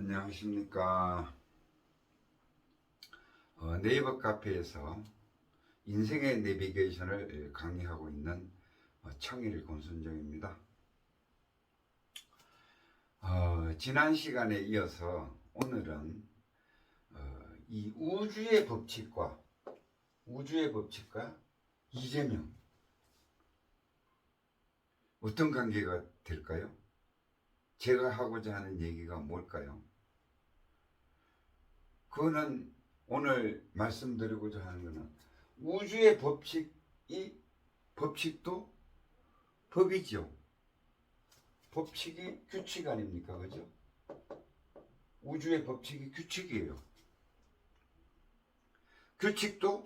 안녕하십니까. 네이버 카페에서 인생의 내비게이션을 강의하고 있는 청일 권순정입니다. 지난 시간에 이어서 오늘은 이 우주의 법칙과 이재명 어떤 관계가 될까요? 제가 하고자 하는 얘기가 뭘까요? 그거는 오늘 말씀드리고자 하는 것은 우주의 법칙도 법이죠. 법칙이 규칙 아닙니까? 그죠? 우주의 법칙이 규칙이에요. 규칙도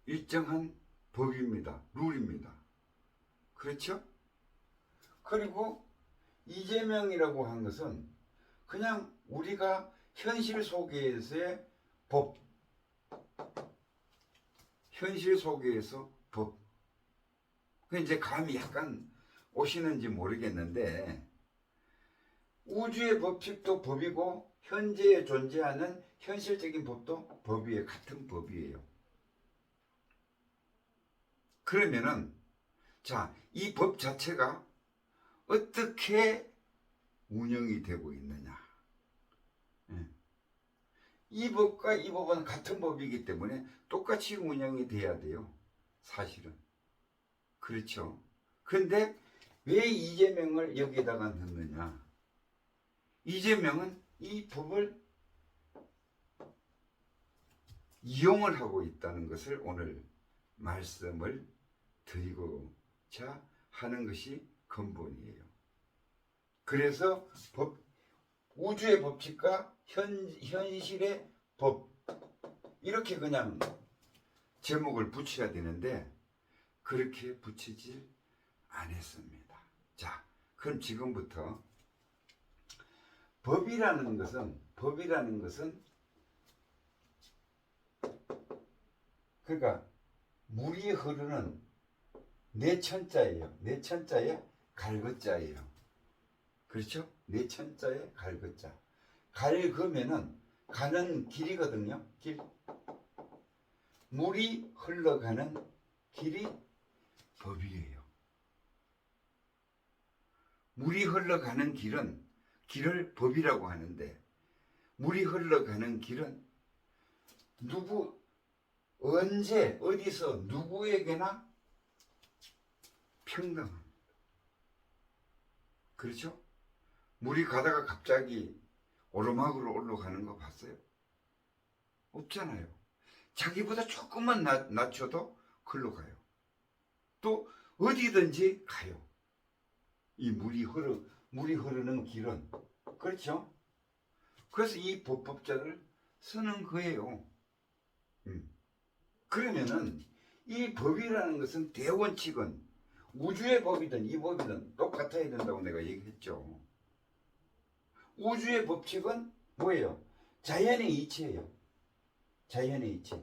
일정한 법입니다. 룰입니다. 그렇죠? 그리고 이재명이라고 한 것은 그냥 우리가 현실 속에서의 법, 현실 속에서 법. 그 이제 감이 약간 오시는지 모르겠는데, 우주의 법칙도 법이고 현재에 존재하는 현실적인 법도 법이에요. 같은 법이에요. 그러면은 자, 이 법 자체가 어떻게 운영이 되고 있느냐. 이 법과 이 법은 같은 법이기 때문에 똑같이 운영이 돼야 돼요. 사실은. 그렇죠. 근데 왜 이재명을 여기다가 넣느냐. 이재명은 이 법을 이용을 하고 있다는 것을 오늘 말씀을 드리고자 하는 것이 근본이에요. 그래서 우주의 법칙과 현실의 법, 이렇게 그냥 제목을 붙여야 되는데 그렇게 붙이질 않았습니다. 자, 그럼 지금부터 법이라는 것은 그러니까 물이 흐르는 내천자예요. 내천자의 갈것자예요. 그렇죠? 내천자의 갈것자. 갈그면은 가는 길이거든요. 길. 물이 흘러가는 길이 법이에요. 물이 흘러가는 길을 법이라고 하는데, 물이 흘러가는 길은 언제 어디서 누구에게나 평등합니다. 그렇죠? 물이 가다가 갑자기 오르막으로 올라가는 거 봤어요? 없잖아요. 자기보다 조금만 낮춰도 글로 가요. 또 어디든지 가요. 이 물이 흐르는 길은. 그렇죠? 그래서 이 법법자를 쓰는 거예요. 그러면은 이 법이라는 것은 대원칙은 우주의 법이든 이 법이든 똑같아야 된다고 내가 얘기했죠. 우주의 법칙은 뭐예요? 자연의 이치예요. 자연의 이치.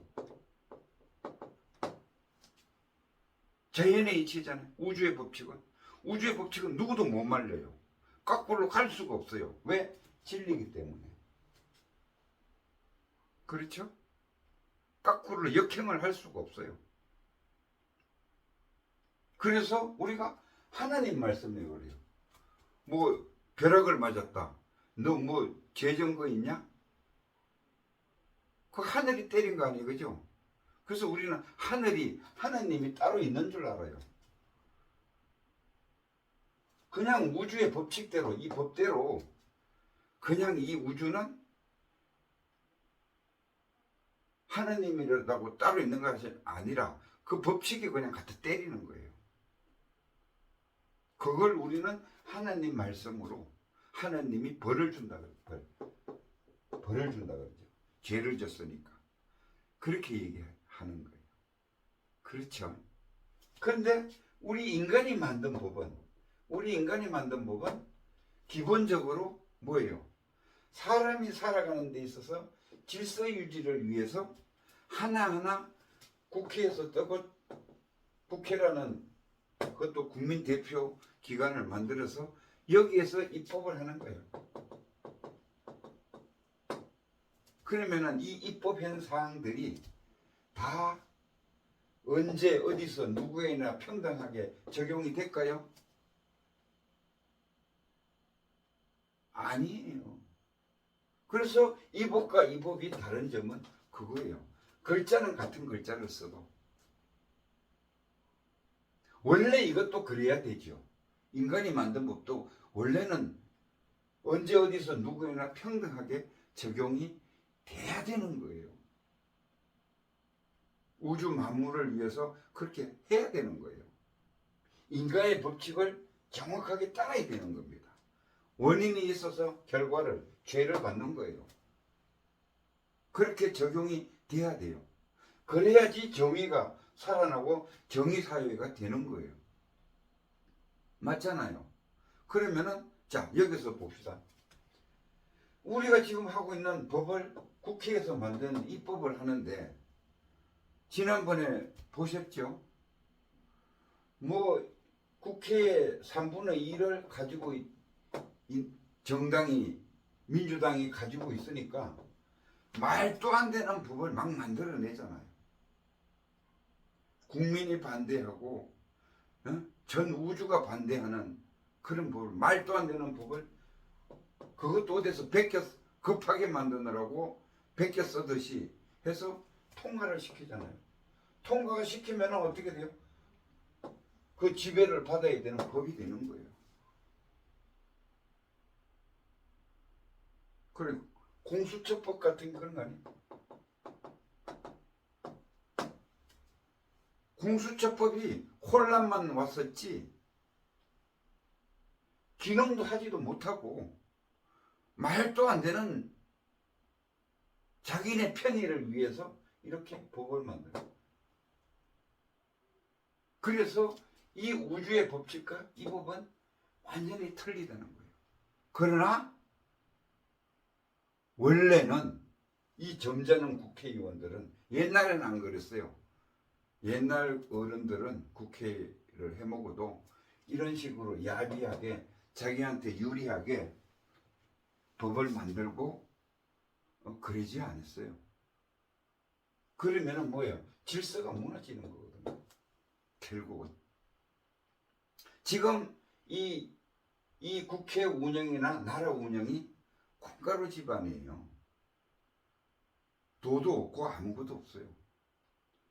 자연의 이치잖아요. 우주의 법칙은 누구도 못 말려요. 거꾸로 갈 수가 없어요. 왜? 진리이기 때문에. 그렇죠? 거꾸로 역행을 할 수가 없어요. 그래서 우리가 하나님 말씀에 그래요. 뭐 벼락을 맞았다. 너 뭐 죄정거 있냐? 그 하늘이 때린 거 아니에요, 그죠? 그래서 우리는 하나님이 따로 있는 줄 알아요. 그냥 우주의 법칙대로, 이 법대로 그냥 이 우주는 하나님이라고 따로 있는 것이 아니라 그 법칙이 그냥 갖다 때리는 거예요. 그걸 우리는 하나님 말씀으로 하나님이 벌을 준다 그래요. 벌을 준다 그러죠. 죄를 졌으니까. 그렇게 얘기하는 거예요. 그렇죠. 그런데 우리 인간이 만든 법은 기본적으로 뭐예요? 사람이 살아가는 데 있어서 질서 유지를 위해서 하나하나 국회에서 국회라는 그것도 국민 대표 기관을 만들어서 여기에서 입법을 하는 거예요. 그러면은 이 입법현 사항들이 다 언제 어디서 누구에나 평등하게 적용이 될까요? 아니에요. 그래서 이 법과 이 법이 다른 점은 그거예요. 글자는 같은 글자를 써도 원래 이것도 그래야 되죠. 인간이 만든 법도 원래는 언제 어디서 누구에나 평등하게 적용이 돼야 되는 거예요. 우주 만물을 위해서 그렇게 해야 되는 거예요. 인간의 법칙을 정확하게 따라야 되는 겁니다. 원인이 있어서 결과를, 죄를 받는 거예요. 그렇게 적용이 돼야 돼요. 그래야지 정의가 살아나고 정의사회가 되는 거예요. 맞잖아요. 그러면은 자, 여기서 봅시다. 우리가 지금 하고 있는 법을 국회에서 만든 입법을 하는데 지난번에 보셨죠? 뭐 국회의 3분의 1을 가지고 정당이 민주당이 가지고 있으니까 말도 안 되는 법을 막 만들어내잖아요. 국민이 반대하고 전 우주가 반대하는 그런 법을, 말도 안 되는 법을 그것도 어디서 베껴 급하게 만드느라고 베껴 쓰듯이 해서 통과를 시키잖아요. 통과가 시키면 어떻게 돼요? 그 지배를 받아야 되는 법이 되는 거예요. 그리고 공수처법 같은 그런 거 아니에요? 공수처법이 혼란만 왔었지 기능도 하지도 못하고 말도 안 되는 자기네 편의를 위해서 이렇게 법을 만들어요. 그래서 이 우주의 법칙과 이 법은 완전히 틀리다는 거예요. 그러나 원래는 이 점잖은 국회의원들은 옛날에는 안 그랬어요. 옛날 어른들은 국회를 해먹어도 이런 식으로 야비하게 자기한테 유리하게 법을 만들고 그러지 않았어요. 그러면은 뭐예요? 질서가 무너지는 거거든요. 결국은. 지금 이 국회 운영이나 나라 운영이 콩가루 집안이에요. 도도 없고 아무것도 없어요.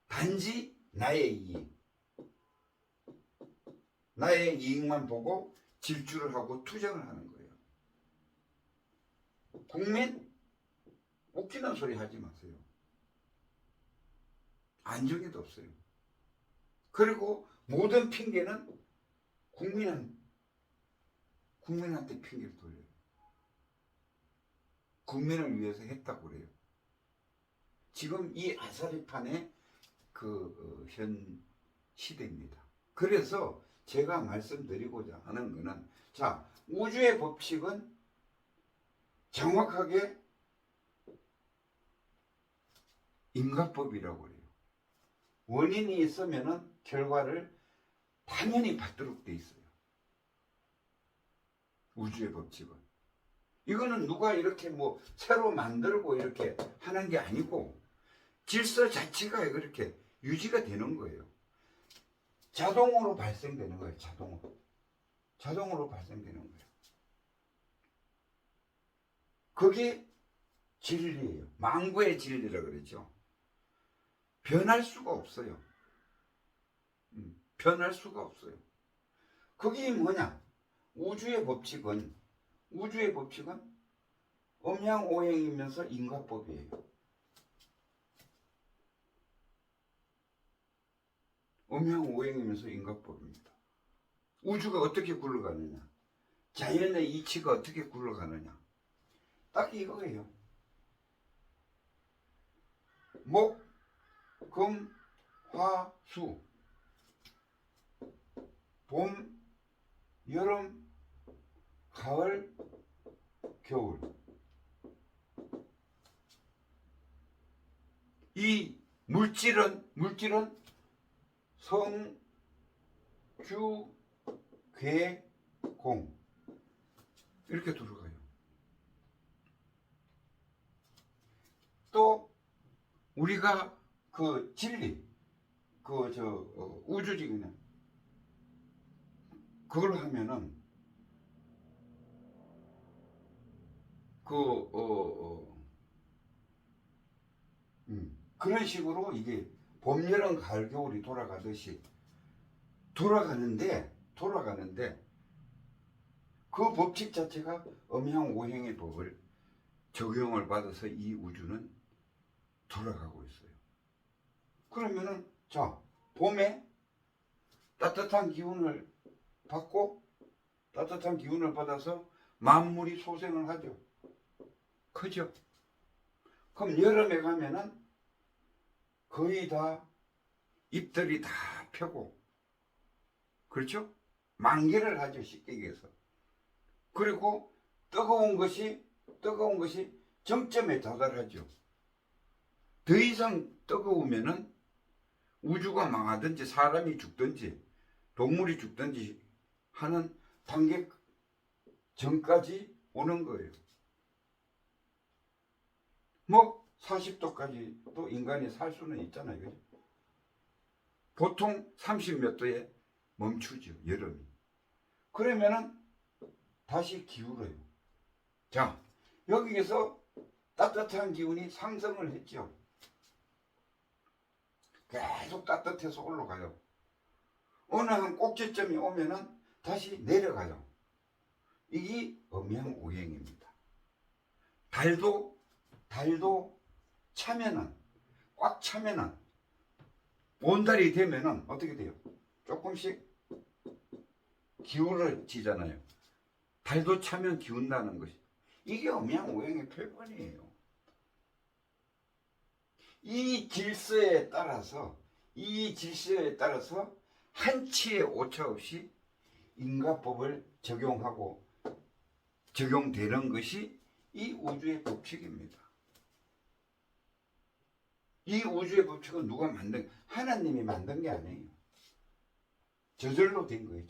단지 나의 이익. 나의 이익만 보고 질주를 하고 투쟁을 하는 거예요. 국민 웃기는 소리 하지 마세요. 안정에도 없어요. 그리고 모든 핑계는 국민한테 핑계를 돌려요. 국민을 위해서 했다고 그래요. 지금 이 아사리판의 현 시대입니다. 그래서 제가 말씀드리고자 하는 것은 자, 우주의 법칙은 정확하게 인과법이라고 그래요. 원인이 있으면은 결과를 당연히 받도록 돼 있어요. 우주의 법칙은. 이거는 누가 이렇게 뭐 새로 만들고 이렇게 하는 게 아니고 질서 자체가 그렇게 유지가 되는 거예요. 자동으로 발생되는 거예요. 자동으로 발생되는 거예요. 그게 진리예요. 만구의 진리라 그러죠. 변할 수가 없어요. 변할 수가 없어요. 그게 뭐냐? 우주의 법칙은 음양오행이면서 인과법이에요. 음양오행이면서 인과법입니다. 우주가 어떻게 굴러가느냐? 자연의 이치가 어떻게 굴러가느냐? 딱 이거예요. 목, 금, 화, 수. 봄, 여름, 가을, 겨울. 이 물질은 성, 주, 괴, 공. 이렇게 들어가요. 또 우리가 그 진리, 우주지 그냥 그걸 하면은 그런 식으로 이게 봄, 여름, 가을, 겨울이 돌아가듯이 돌아가는데 그 법칙 자체가 음양 오행의 법을 적용을 받아서 이 우주는 돌아가고 있어요. 그러면은 자, 봄에 따뜻한 기운을 받고 따뜻한 기운을 받아서 만물이 소생을 하죠. 그죠? 그럼 여름에 가면은 거의 다 잎들이 다 펴고, 그렇죠? 만개를 하죠, 쉽게 얘기해서. 그리고 뜨거운 것이 정점에 도달하죠. 더 이상 뜨거우면은 우주가 망하든지 사람이 죽든지 동물이 죽든지 하는 단계 전까지 오는 거예요. 뭐 40도까지 또 인간이 살 수는 있잖아요. 그죠? 보통 30 몇 도에 멈추죠, 여름이. 그러면은 다시 기울어요. 자, 여기에서 따뜻한 기운이 상승을 했죠. 계속 따뜻해서 올라가요. 어느 한 꼭지점이 오면은 다시 내려가요. 이게 음양오행입니다. 달도 차면은, 꽉 차면은, 온달이 되면은 어떻게 돼요? 조금씩 기울어지잖아요. 달도 차면 기운다는 것이. 이게 음양오행의 표본이에요. 이 질서에 따라서 한치의 오차 없이 인과법을 적용되는 것이 이 우주의 법칙입니다. 이 우주의 법칙은 누가 만든, 하나님이 만든 게 아니에요. 저절로 된 거예요.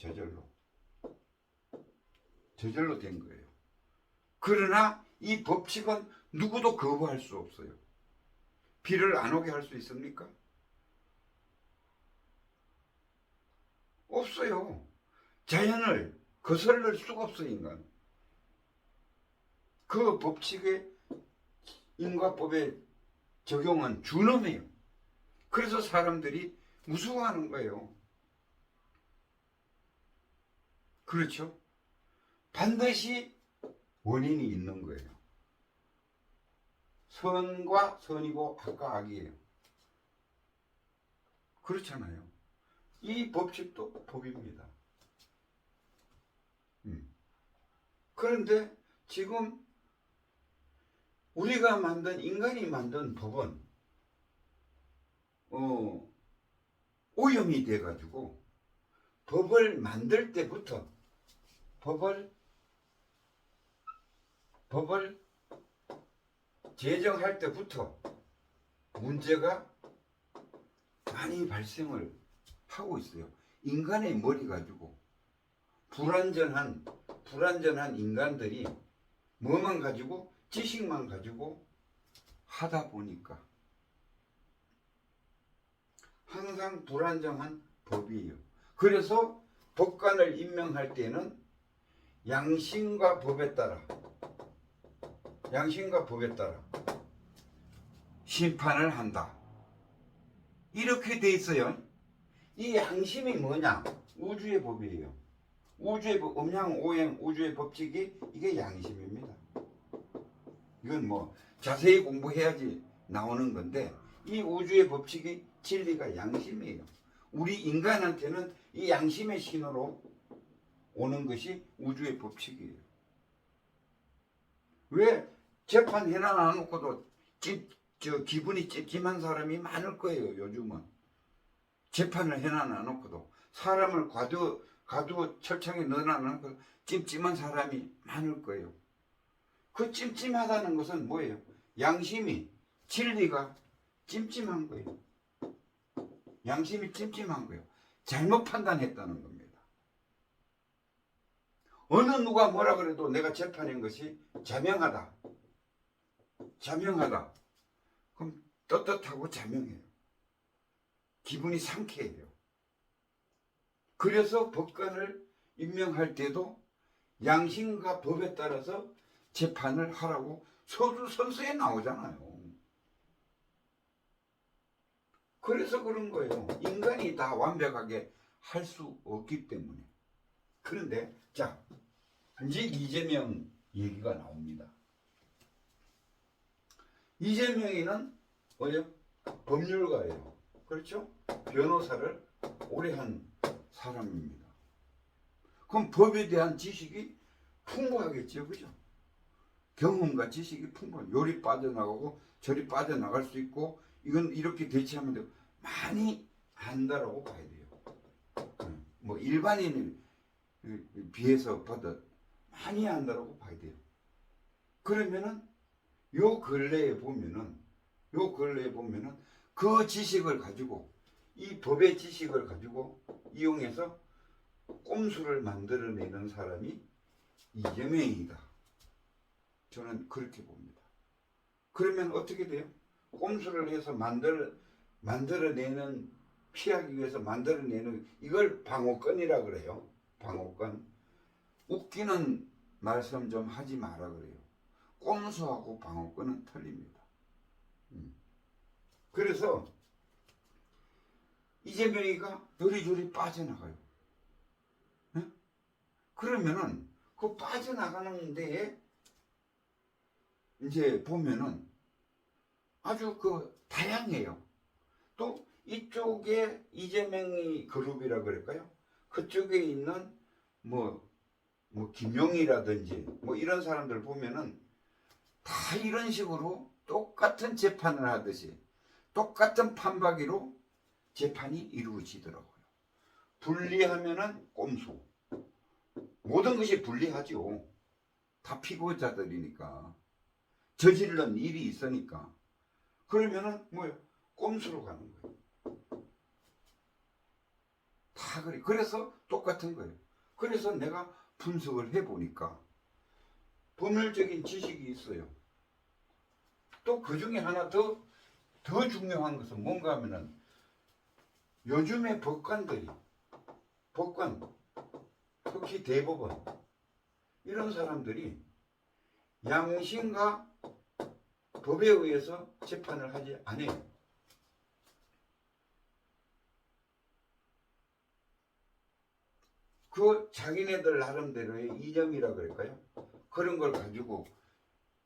저절로 된 거예요. 그러나 이 법칙은 누구도 거부할 수 없어요. 비를 안 오게 할 수 있습니까? 없어요. 자연을 거슬릴 수가 없어요, 인간. 그 법칙의 인과법의 적용은 준엄해요. 그래서 사람들이 무서워하는 거예요. 그렇죠? 반드시 원인이 있는 거예요. 선과 선이고 악과 악이에요. 그렇잖아요. 이 법칙도 법입니다. 그런데 지금 우리가 인간이 만든 법은 오염이 돼가지고 법을 만들 때부터 법을 제정할 때부터 문제가 많이 발생을 하고 있어요. 인간의 머리 가지고 불완전한 인간들이 뭐만 가지고 지식만 가지고 하다 보니까 항상 불안정한 법이에요. 그래서 법관을 임명할 때는 양심과 법에 따라 심판을 한다. 이렇게 돼 있어요. 이 양심이 뭐냐? 우주의 법이에요. 우주의 법, 음양오행 우주의 법칙이 이게 양심입니다. 이건 뭐 자세히 공부해야지 나오는 건데, 이 우주의 법칙이 진리가 양심이에요. 우리 인간한테는 이 양심의 신호로 오는 것이 우주의 법칙이에요. 왜 재판 해놔 놓고도 기분이 찝찝한 사람이 많을 거예요. 요즘은 재판을 해놔 놓고도 사람을 과도 철창에 넣어놔 놓고 찜찜한 사람이 많을 거예요. 그 찜찜하다는 것은 뭐예요? 양심이, 진리가 찜찜한 거예요. 양심이 찜찜한 거예요. 잘못 판단했다는 겁니다. 어느 누가 뭐라 그래도 내가 재판한 것이 자명하다. 그럼 떳떳하고 자명해요. 기분이 상쾌해요. 그래서 법관을 임명할 때도 양심과 법에 따라서 재판을 하라고 서두선서에 나오잖아요. 그래서 그런 거예요. 인간이 다 완벽하게 할 수 없기 때문에. 그런데 자, 이제 이재명 얘기가 나옵니다. 이재명이는 뭐예요? 법률가예요. 그렇죠? 변호사를 오래 한 사람입니다. 그럼 법에 대한 지식이 풍부하겠죠, 그죠? 경험과 지식이 풍부한, 요리 빠져나가고 저리 빠져나갈 수 있고, 이건 이렇게 대처하면 되고, 많이 안다라고 봐야 돼요. 뭐 일반인에 비해서 봐도 많이 안다라고 봐야 돼요. 그러면은 요 근래에 보면은 그 지식을 가지고, 이 법의 지식을 가지고 이용해서 꼼수를 만들어내는 사람이 이재명이다. 저는 그렇게 봅니다. 그러면 어떻게 돼요? 꼼수를 해서 만들어내는, 피하기 위해서 만들어내는, 이걸 방어권이라 그래요. 방어권. 웃기는 말씀 좀 하지 마라 그래요. 꼼수하고 방어권은 틀립니다. 그래서 이재명이가 요리조리 빠져나가요. 네? 그러면은 그 빠져나가는 데에 이제 보면은 아주 다양해요. 또 이쪽에 이재명이 그룹이라 그럴까요? 그쪽에 있는 뭐 김용이라든지 뭐 이런 사람들 보면은 다 이런 식으로 똑같은 재판을 하듯이 똑같은 판박이로 재판이 이루어지더라고요. 분리하면은 꼼수. 모든 것이 불리하죠. 다 피고자들이니까. 저지른 일이 있으니까. 그러면은 뭐예요? 꼼수로 가는 거예요. 다 그래. 그래서 똑같은 거예요. 그래서 내가 분석을 해보니까 법률적인 지식이 있어요. 또 그 중에 하나 더 중요한 것은 뭔가 하면은 요즘의 법관, 특히 대법원, 이런 사람들이 양심과 법에 의해서 재판을 하지 않아요. 그 자기네들 나름대로의 이념이라 그럴까요? 그런 걸 가지고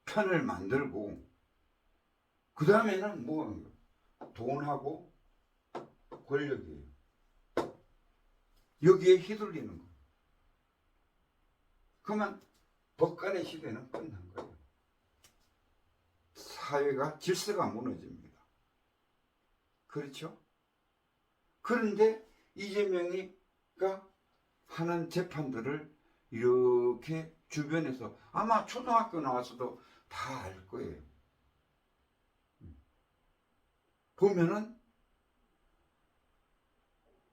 편을 만들고, 그 다음에는 뭐 돈하고 권력이에요. 여기에 휘둘리는 거예요. 그러면 법관의 시대는 끝난 거예요. 사회가 질서가 무너집니다. 그렇죠? 그런데 이재명이가 하는 재판들을 이렇게 주변에서 아마 초등학교 나와서도 다 알 거예요. 보면은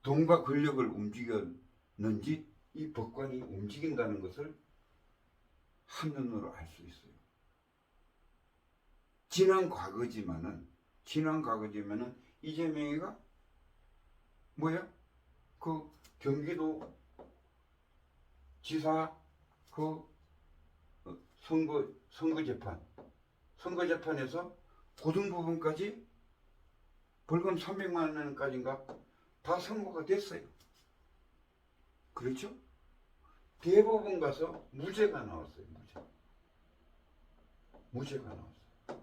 돈과 권력을 움직였는지 이 법관이 움직인다는 것을 한눈으로 알 수 있어요. 지난 과거지만은 이재명이가 뭐야? 그 경기도 지사 선거재판에서 고등법원까지 벌금 300만 원까지인가 다 선고가 됐어요. 그렇죠? 대법원 가서 무죄가 나왔어요. 무죄가 나왔어요.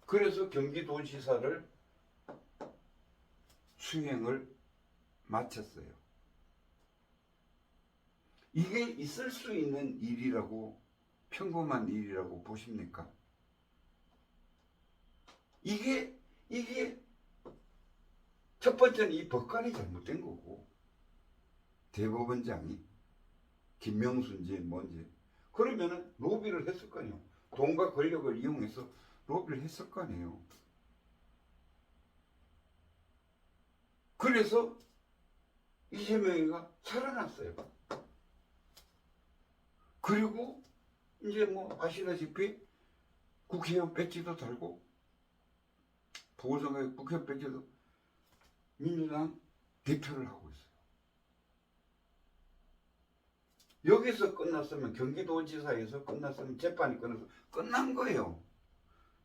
그래서 경기도지사를 수행을 마쳤어요. 이게 있을 수 있는 일이라고, 평범한 일이라고 보십니까? 이게 첫 번째는 이 법관이 잘못된 거고, 대법원장이 김명수인지 뭔지, 그러면은 로비를 했을 거 아니에요. 돈과 권력을 이용해서 로비를 했을 거 아니에요. 그래서 이재명이가 살아났어요. 그리고 이제 뭐 아시다시피 국회의원 배지도 달고 보궐선거에 국회 뺏겨서 민주당 대표를 하고 있어요. 여기서 끝났으면 경기도지사에서 끝났으면 재판이 끝나서 끝난 거예요.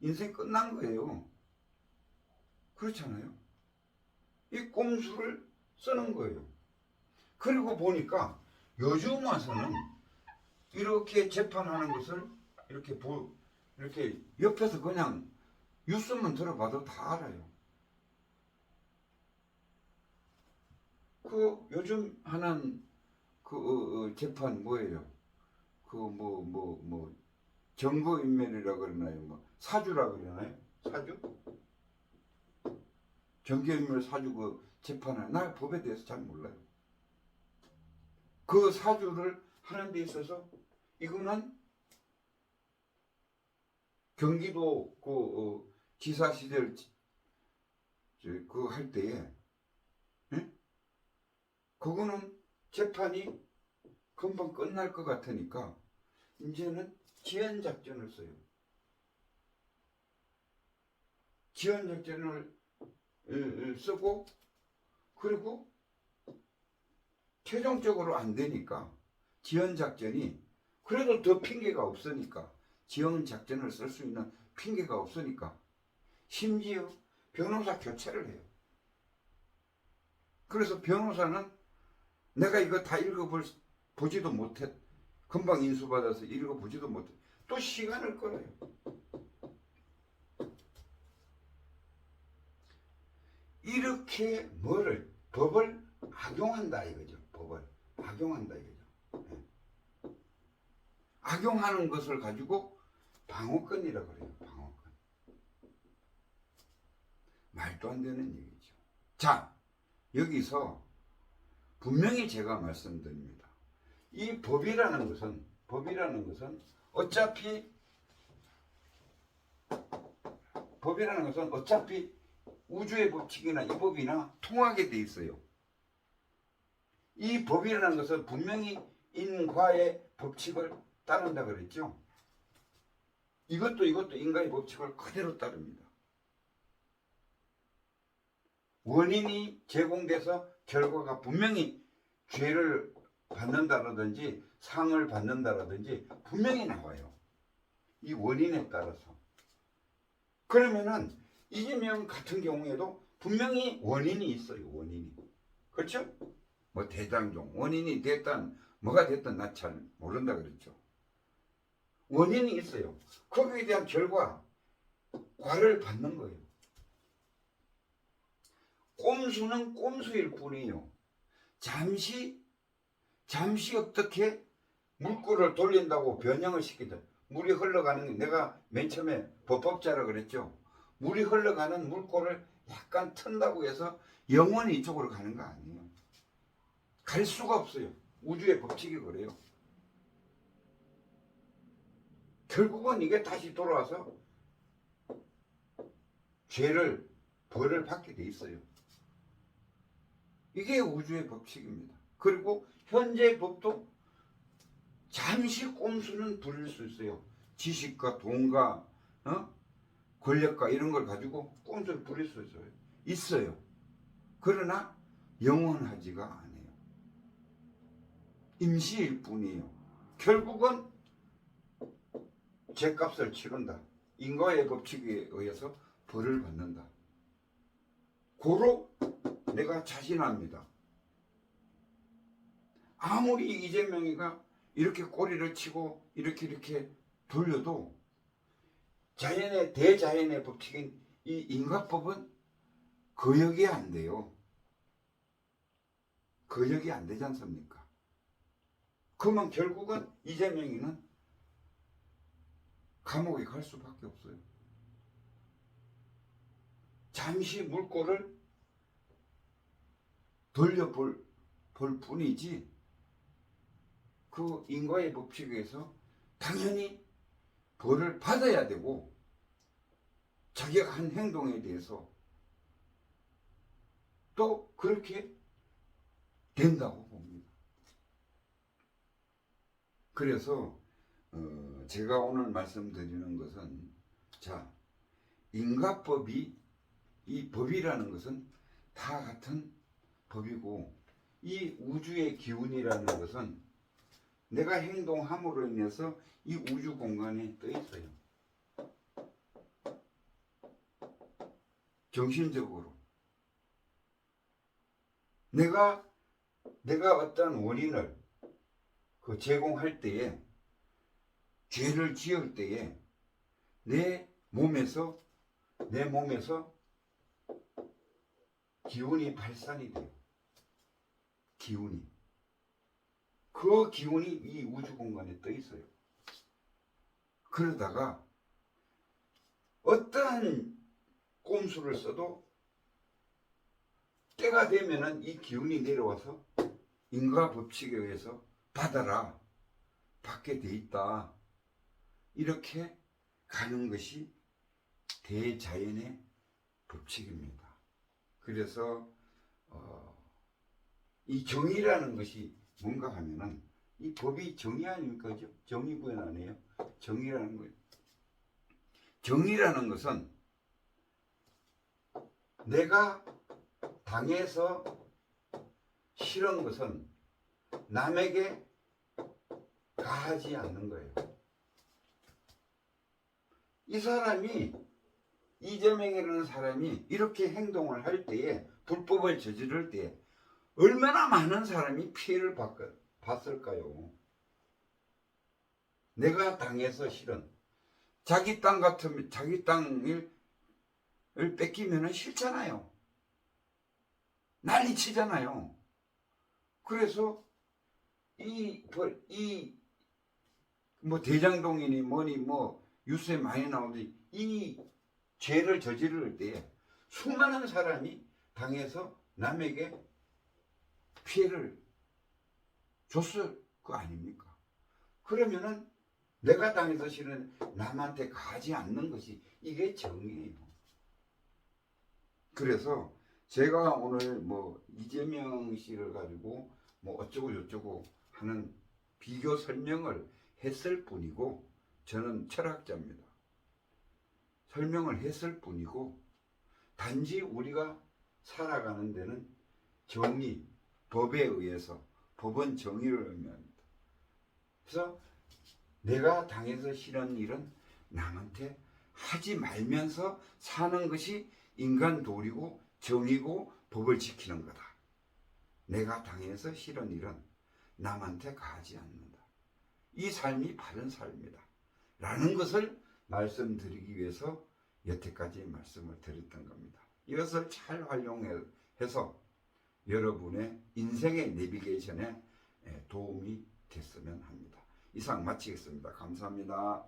인생 끝난 거예요. 그렇잖아요. 이 꼼수를 쓰는 거예요. 그리고 보니까 요즘 와서는 이렇게 재판하는 것을 이렇게 옆에서 그냥 뉴스만 들어봐도 다 알아요. 그 요즘 하는 그 재판 뭐예요? 그 정거인멸이라 그러나요? 뭐 사주라 그러나요? 사주? 정거인멸 사주 그 재판을 나 법에 대해서 잘 몰라요. 그 사주를 하는 데 있어서 이거는 경기도 그 지사 시절 그 할 때에 그거는 재판이 금방 끝날 것 같으니까 이제는 지연작전을 써요. 지연작전을 쓰고 그리고 최종적으로 안 되니까 지연작전이 그래도 더 핑계가 없으니까 지연작전을 쓸 수 있는 핑계가 없으니까 심지어 변호사 교체를 해요. 그래서 변호사는 내가 이거 다 읽어보지도 못해. 금방 인수받아서 읽어보지도 못해. 또 시간을 끌어요. 이렇게 법을 악용한다 이거죠. 법을 악용한다 이거죠. 네. 악용하는 것을 가지고 방어권이라 그래요. 방어권. 말도 안 되는 얘기죠. 자, 여기서 분명히 제가 말씀드립니다. 이 법이라는 것은 어차피 우주의 법칙이나 이 법이나 통하게 돼 있어요. 이 법이라는 것은 분명히 인과의 법칙을 따른다 그랬죠. 이것도 인과의 법칙을 그대로 따릅니다. 원인이 제공돼서 결과가 분명히 죄를 받는다라든지 상을 받는다라든지 분명히 나와요. 이 원인에 따라서. 그러면은 이재명 같은 경우에도 분명히 원인이 있어요. 원인이. 그렇죠? 뭐 대장동 원인이 됐든 뭐가 됐든 나 잘 모른다 그랬죠. 원인이 있어요. 거기에 대한 과를 받는 거예요. 꼼수는 꼼수일 뿐이에요. 잠시 어떻게 물꼬를 돌린다고 변형을 시키든 물이 흘러가는 게 내가 맨 처음에 법법자라 그랬죠. 물이 흘러가는 물꼬를 약간 튼다고 해서 영원히 이쪽으로 가는 거 아니에요. 갈 수가 없어요. 우주의 법칙이 그래요. 결국은 이게 다시 돌아와서 벌을 받게 돼 있어요. 이게 우주의 법칙입니다. 그리고 현재 법도 잠시 꼼수는 부릴 수 있어요. 지식과 돈과 권력과 이런 걸 가지고 꼼수를 부릴 수 있어요. 그러나 영원하지가 않아요. 임시일 뿐이에요. 결국은 죗값을 치른다. 인과의 법칙에 의해서 벌을 받는다. 고로 내가 자신합니다. 아무리 이재명이가 이렇게 꼬리를 치고 이렇게 돌려도 대자연의 법칙인 이 인과법은 거역이 안 돼요. 거역이 안 되지 않습니까? 그러면 결국은 이재명이는 감옥에 갈 수밖에 없어요. 잠시 물꼬를 돌려볼 뿐이지 그 인과의 법칙에서 당연히 벌을 받아야 되고 자기가 한 행동에 대해서 또 그렇게 된다고 봅니다. 그래서 제가 오늘 말씀드리는 것은 자, 인과법이 이 법이라는 것은 다 같은 법이고, 이 우주의 기운이라는 것은 내가 행동함으로 인해서 이 우주 공간에 떠 있어요. 정신적으로. 내가 어떤 원인을 제공할 때에, 죄를 지을 때에 내 몸에서 기운이 발산이 돼요. 기운이. 그 기운이 이 우주 공간에 떠 있어요. 그러다가 어떠한 꼼수를 써도 때가 되면은 이 기운이 내려와서 인과 법칙에 의해서 받아라, 받게 돼 있다, 이렇게 가는 것이 대자연의 법칙입니다. 그래서 이 정의라는 것이 뭔가 하면은, 이 법이 정의 아닙니까? 정의 구현 아니에요? 정의라는 거. 정의라는 것은 내가 당해서 싫은 것은 남에게 가하지 않는 거예요. 이 사람이, 이재명이라는 사람이 이렇게 행동을 할 때에, 불법을 저지를 때에 얼마나 많은 사람이 피해를 봤을까요? 내가 당해서 싫은, 자기 땅 같으면 자기 땅을 뺏기면 싫잖아요. 난리치잖아요. 그래서 대장동이니 뭐니 뉴스에 많이 나오는데, 이 죄를 저지를 때 수많은 사람이 당해서 남에게 피해를 줬을 거 아닙니까? 그러면은 내가 당해서 싫은 남한테 가지 않는 것이, 이게 정의예요. 그래서 제가 오늘 이재명 씨를 가지고 어쩌고 저쩌고 하는 비교 설명을 했을 뿐이고, 저는 철학자입니다. 설명을 했을 뿐이고, 단지 우리가 살아가는 데는 정의, 법에 의해서, 법은 정의를 의미합니다. 그래서 내가 당해서 싫은 일은 남한테 하지 말면서 사는 것이 인간 도리고 정의고 법을 지키는 거다. 내가 당해서 싫은 일은 남한테 가하지 않는다. 이 삶이 바른 삶이다 라는 것을 말씀드리기 위해서 여태까지 말씀을 드렸던 겁니다. 이것을 잘 활용해서 여러분의 인생의 내비게이션에 도움이 됐으면 합니다. 이상 마치겠습니다. 감사합니다.